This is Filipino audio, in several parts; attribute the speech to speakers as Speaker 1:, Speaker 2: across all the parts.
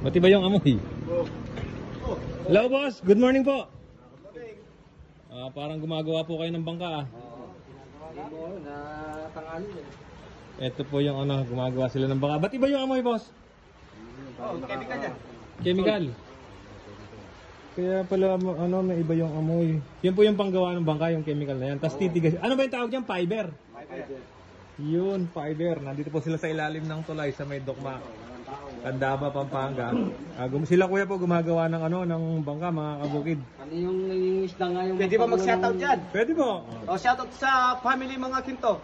Speaker 1: Matibay yung amoy. Hello boss, good morning po. Parang gumagawa po kayo ng bangka Ito po yung ano, gumagawa sila ng bangka. Ba't iba yung amoy boss?
Speaker 2: Chemical yan.
Speaker 1: Chemical. Kaya pala ano, may iba yung amoy. Yan po yung panggawa ng bangka, yung chemical na yan. Tapos titigas. Ano ba yung tawag dyan? Fiber. Yun, fiber. Nandito po sila sa ilalim ng tulay sa may Dokma, Candaba, Pampanga. Sila kuya po gumagawa ng ano, ng bangka, mga kabukid.
Speaker 3: Ano yung isda nga yung...
Speaker 2: Pwede ba mag-shoutout dyan?
Speaker 1: Pwede po.
Speaker 2: O, shoutout sa family mga Quinto.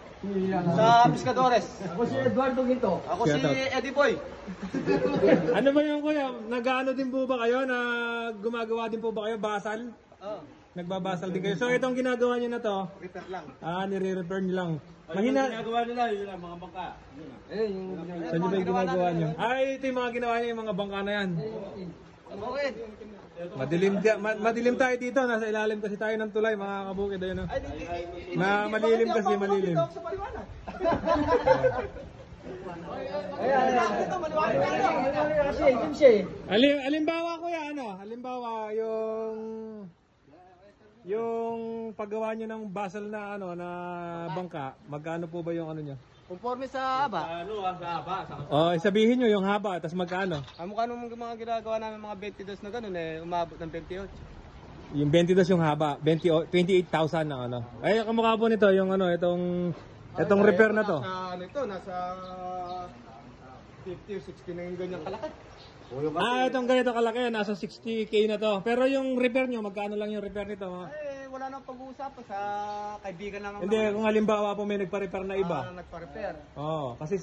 Speaker 2: Sa Pescadores.
Speaker 3: Ako si Eduardo Ginto.
Speaker 2: Ako
Speaker 1: Shoutout.
Speaker 2: si Eddie Boy.
Speaker 1: Ano ba yung kuya? Nag-ano din po ba kayo? Gumagawa din po ba kayo? Basal?
Speaker 2: Oh,
Speaker 1: Nagbabasal din kayo. So itong ginagawa nyo na to,
Speaker 2: repair lang.
Speaker 1: nire-repair nyo lang. Mahina.
Speaker 4: Ginagawa nila yun ang mga bangka.
Speaker 3: Yung...
Speaker 1: Saan nyo ba yung ginagawa nyo? Ay, ito yung mga ginawa nyo, yung mga bangka na yan.
Speaker 2: Okay.
Speaker 1: Madilim tayo dito. Nasa ilalim kasi tayo ng tulay, mga kabukid. Ayun, no? Malilim kasi, malilim.
Speaker 2: Sa paliwanag. Ito, maliwanag tayo.
Speaker 3: Kasi, yun siya eh.
Speaker 1: Halimbawa kuya, ano? Halimbawa, yung paggawa nyo ng basal na ano na bangka, magkano po ba yung ano nyo?
Speaker 2: Conforme sa haba.
Speaker 4: Sa haba.
Speaker 1: Sabihin nyo yung haba, tapos magkano?
Speaker 2: Ang mukha nung mga ginagawa namin mga 22 na gano'n umabot ng 28.
Speaker 1: Yung 22 yung haba, 28,000 na ano. Ay, kamukha po nito, yung ano, itong repair na to.
Speaker 2: Nasa, ano ito, nasa 50 or 60 na yung ganyang kalaki.
Speaker 1: Itong ganito kalaki, nasa 60k na to. Pero yung repair nyo, magkano lang yung repair nito?
Speaker 2: Wala nang pag-uusapan sa kaibigan naman.
Speaker 1: Hindi, kung halimbawa po may nagpa-repair na iba.
Speaker 2: Nagpa-repair.
Speaker 1: Kasi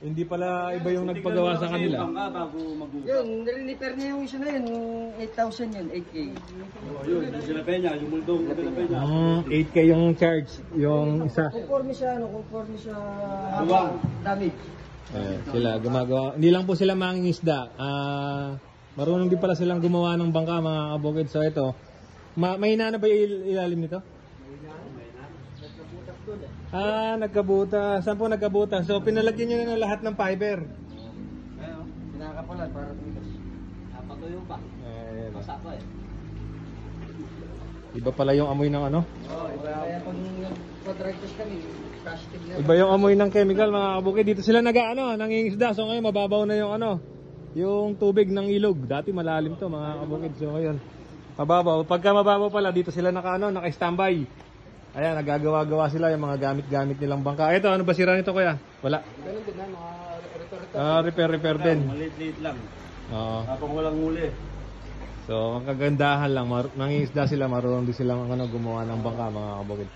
Speaker 1: hindi pala iba yung nagpagawa sa kanila.
Speaker 4: Bago mag-uwi.
Speaker 3: Yun, nire-repair niya yung isa na yun. 8,000 yun, 8K.
Speaker 4: Yun, yung sila Peña, yung muldong sila Peña.
Speaker 1: 8k yung charge, yung isa.
Speaker 3: Conforme siya, conforme siya...
Speaker 4: Luwang.
Speaker 3: Damage.
Speaker 1: Sila gumagawa. Hindi lang po sila mangingisda. Marunong din pala silang gumawa ng bangka, mga kabukid. So ito, mahina na ba yung ilalim nito? Nagkabuta. Saan po nagkabuta? So pinalagyan nyo na ng lahat ng fiber.
Speaker 3: Pinakapalan para tumigas.
Speaker 4: Napatuyo pa. Masapa eh.
Speaker 1: Iba pala yung amoy ng ano?
Speaker 3: Iba. Kaya pag quadritis kami, plastic na.
Speaker 1: Iba yung amoy ng chemical, mga kabukid. Dito sila nangingisda. So ngayon mababaw na yung yung tubig ng ilog. Dati malalim to, mga kabukid. So ngayon mababaw. Pagka mababaw pala, dito sila naka-standby. Ayan, nagagawa-gawa sila yung mga gamit-gamit nilang bangka. Ito, ano ba sira nito kuya? Wala.
Speaker 2: Ganun din na, mga
Speaker 1: Repair din.
Speaker 4: Maliit-liit lang.
Speaker 1: Oo.
Speaker 4: Tapos walang huli.
Speaker 1: So, ang kagandahan lang, nangingisda sila, marunong din silang gumawa ng bangka, mga kabukid.